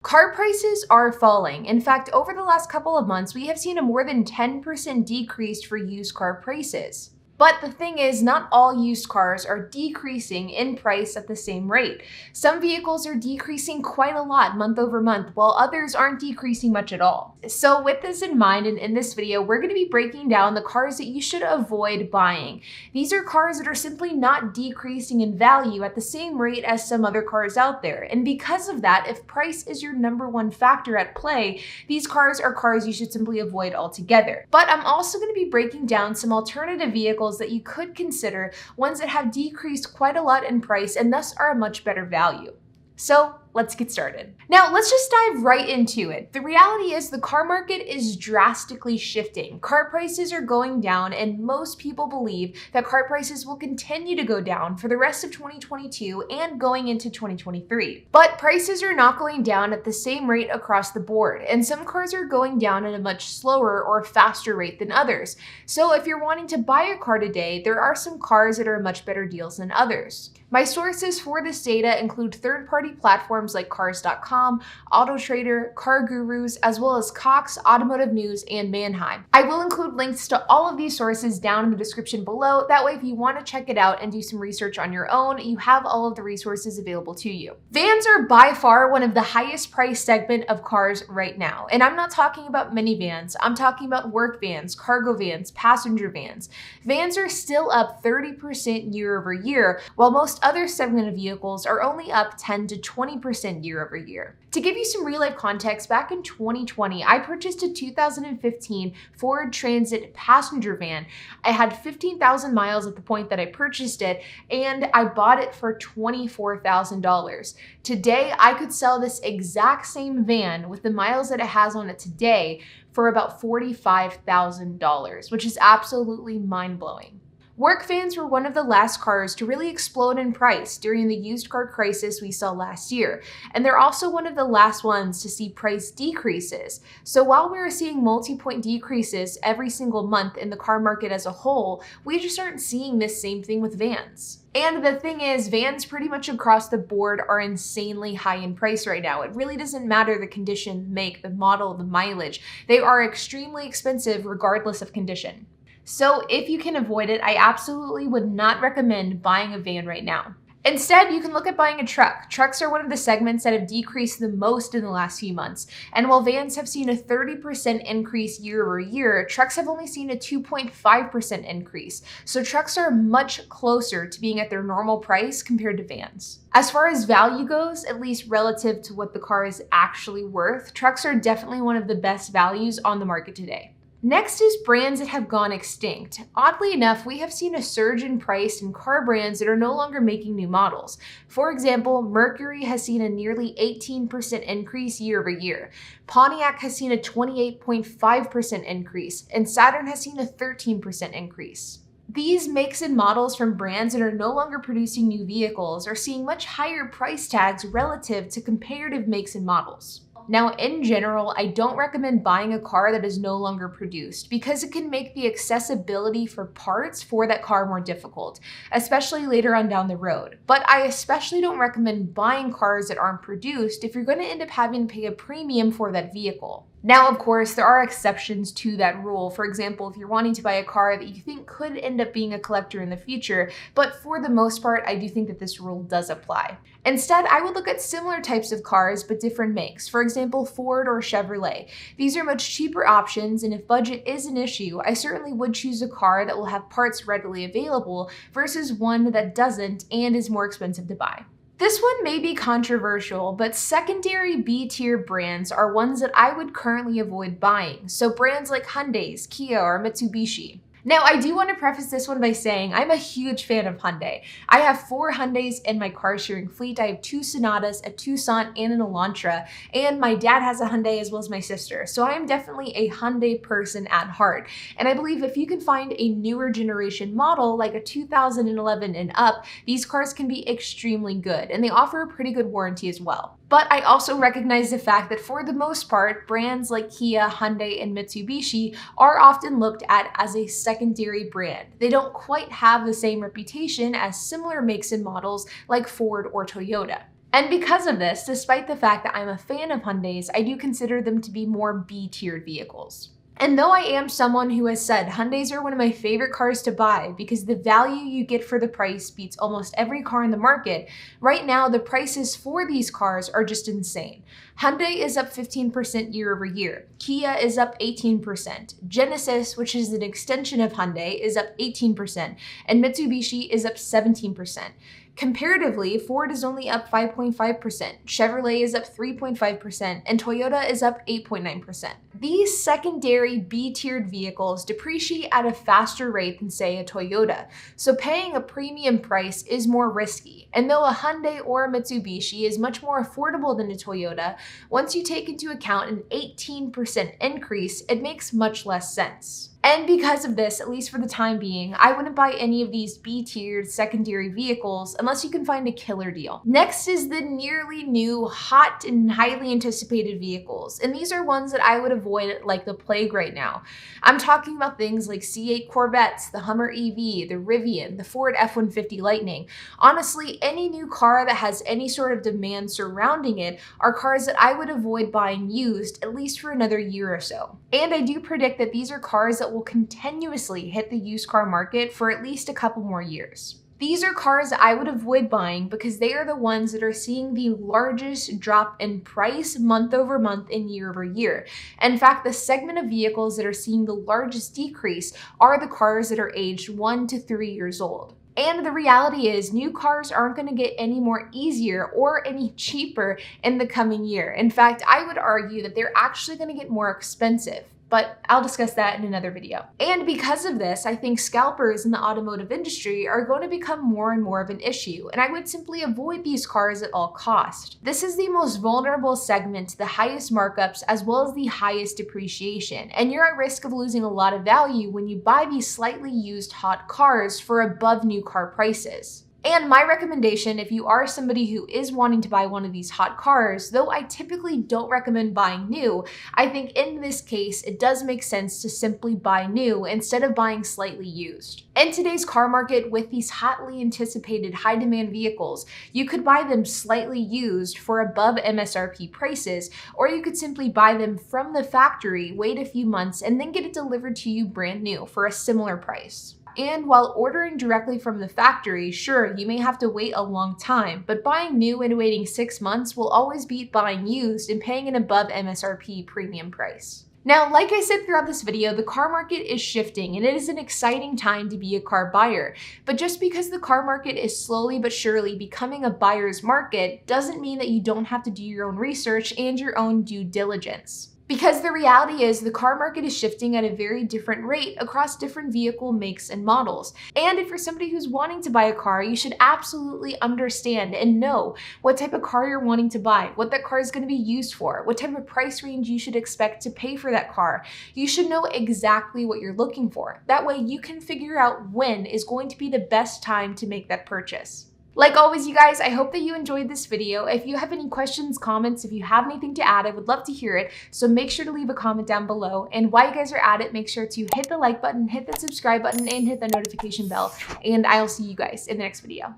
Car prices are falling. In fact, over the last couple of months, we have seen a more than 10% decrease for used car prices. But the thing is, not all used cars are decreasing in price at the same rate. Some vehicles are decreasing quite a lot month over month, while others aren't decreasing much at all. So with this in mind, and in this video, we're going to be breaking down the cars that you should avoid buying. These are cars that are simply not decreasing in value at the same rate as some other cars out there. And because of that, if price is your #1 factor at play, these cars are cars you should simply avoid altogether. But I'm also going to be breaking down some alternative vehicles that you could consider, ones that have decreased quite a lot in price and thus are a much better value. So let's get started. Now, let's just dive right into it. The reality is the car market is drastically shifting. Car prices are going down, and most people believe that car prices will continue to go down for the rest of 2022 and going into 2023. But prices are not going down at the same rate across the board, and some cars are going down at a much slower or faster rate than others. So if you're wanting to buy a car today, there are some cars that are much better deals than others. My sources for this data include third-party platforms like Cars.com, AutoTrader, Car Gurus, as well as Cox, Automotive News, and Manheim. I will include links to all of these sources down in the description below. That way, if you want to check it out and do some research on your own, you have all of the resources available to you. Vans are by far one of the highest price segment of cars right now. And I'm not talking about minivans. I'm talking about work vans, cargo vans, passenger vans. Vans are still up 30% year over year, while most other segment of vehicles are only up 10 to 20% year over year. To give you some real life context, back in 2020, I purchased a 2015 Ford Transit passenger van. I had 15,000 miles at the point that I purchased it, and I bought it for $24,000. Today, I could sell this exact same van with the miles that it has on it today for about $45,000, which is absolutely mind-blowing. Work vans were one of the last cars to really explode in price during the used car crisis we saw last year, and they're also one of the last ones to see price decreases. So while we're seeing multi-point decreases every single month in the car market as a whole, we just aren't seeing this same thing with vans. And the thing is, vans pretty much across the board are insanely high in price right now. It really doesn't matter the condition, make, the model, the mileage. They are extremely expensive regardless of condition. So if you can avoid it, I absolutely would not recommend buying a van right now. Instead, you can look at buying a truck. Trucks are one of the segments that have decreased the most in the last few months. And while vans have seen a 30% increase year over year, trucks have only seen a 2.5% increase. So trucks are much closer to being at their normal price compared to vans. As far as value goes, at least relative to what the car is actually worth, trucks are definitely one of the best values on the market today. Next is brands that have gone extinct. Oddly enough, we have seen a surge in price in car brands that are no longer making new models. For example, Mercury has seen a nearly 18% increase year over year. Pontiac has seen a 28.5% increase, and Saturn has seen a 13% increase. These makes and models from brands that are no longer producing new vehicles are seeing much higher price tags relative to comparative makes and models. Now, in general, I don't recommend buying a car that is no longer produced because it can make the accessibility for parts for that car more difficult, especially later on down the road. But I especially don't recommend buying cars that aren't produced if you're going to end up having to pay a premium for that vehicle. Now, of course, there are exceptions to that rule. For example, if you're wanting to buy a car that you think could end up being a collector in the future, but for the most part, I do think that this rule does apply. Instead, I would look at similar types of cars, but different makes. For example, Ford or Chevrolet. These are much cheaper options, and if budget is an issue, I certainly would choose a car that will have parts readily available versus one that doesn't and is more expensive to buy. This one may be controversial, but secondary B-tier brands are ones that I would currently avoid buying. So brands like Hyundai's, Kia, or Mitsubishi. Now, I do want to preface this one by saying I'm a huge fan of Hyundai. I have 4 Hyundais in my car sharing fleet. I have 2 Sonatas, a Tucson, and an Elantra, and my dad has a Hyundai as well as my sister. So I am definitely a Hyundai person at heart. And I believe if you can find a newer generation model like a 2011 and up, these cars can be extremely good, and they offer a pretty good warranty as well. But I also recognize the fact that for the most part, brands like Kia, Hyundai, and Mitsubishi are often looked at as a secondary brand. They don't quite have the same reputation as similar makes and models like Ford or Toyota. And because of this, despite the fact that I'm a fan of Hyundais, I do consider them to be more B-tiered vehicles. And though I am someone who has said Hyundais are one of my favorite cars to buy because the value you get for the price beats almost every car in the market, right now the prices for these cars are just insane. Hyundai is up 15% year over year. Kia is up 18%. Genesis, which is an extension of Hyundai, is up 18%. And Mitsubishi is up 17%. Comparatively, Ford is only up 5.5%, Chevrolet is up 3.5%, and Toyota is up 8.9%. These secondary B-tiered vehicles depreciate at a faster rate than, say, a Toyota, so paying a premium price is more risky. And though a Hyundai or a Mitsubishi is much more affordable than a Toyota, once you take into account an 18% increase, it makes much less sense. And because of this, at least for the time being, I wouldn't buy any of these B-tiered secondary vehicles unless you can find a killer deal. Next is the nearly new, hot, and highly anticipated vehicles. And these are ones that I would avoid like the plague right now. I'm talking about things like C8 Corvettes, the Hummer EV, the Rivian, the Ford F-150 Lightning. Honestly, any new car that has any sort of demand surrounding it are cars that I would avoid buying used, at least for another year or so. And I do predict that these are cars that will continuously hit the used car market for at least a couple more years. These are cars I would avoid buying because they are the ones that are seeing the largest drop in price month over month and year over year. In fact, the segment of vehicles that are seeing the largest decrease are the cars that are aged 1 to 3 years old. And the reality is, new cars aren't going to get any more easier or any cheaper in the coming year. In fact, I would argue that they're actually going to get more expensive. But I'll discuss that in another video. And because of this, I think scalpers in the automotive industry are going to become more and more of an issue, and I would simply avoid these cars at all cost. This is the most vulnerable segment to the highest markups as well as the highest depreciation, and you're at risk of losing a lot of value when you buy these slightly used hot cars for above new car prices. And my recommendation, if you are somebody who is wanting to buy one of these hot cars, though I typically don't recommend buying new, I think in this case, it does make sense to simply buy new instead of buying slightly used. In today's car market, with these hotly anticipated high demand vehicles, you could buy them slightly used for above MSRP prices, or you could simply buy them from the factory, wait a few months, and then get it delivered to you brand new for a similar price. And while ordering directly from the factory, sure, you may have to wait a long time, but buying new and waiting 6 months will always beat buying used and paying an above MSRP premium price. Now, like I said throughout this video, the car market is shifting and it is an exciting time to be a car buyer. But just because the car market is slowly but surely becoming a buyer's market doesn't mean that you don't have to do your own research and your own due diligence. Because the reality is the car market is shifting at a very different rate across different vehicle makes and models. And if you're somebody who's wanting to buy a car, you should absolutely understand and know what type of car you're wanting to buy, what that car is going to be used for, what type of price range you should expect to pay for that car. You should know exactly what you're looking for. That way you can figure out when is going to be the best time to make that purchase. Like always, you guys, I hope that you enjoyed this video. If you have any questions, comments, if you have anything to add, I would love to hear it. So make sure to leave a comment down below. And while you guys are at it, make sure to hit the like button, hit that subscribe button, and hit the notification bell. And I'll see you guys in the next video.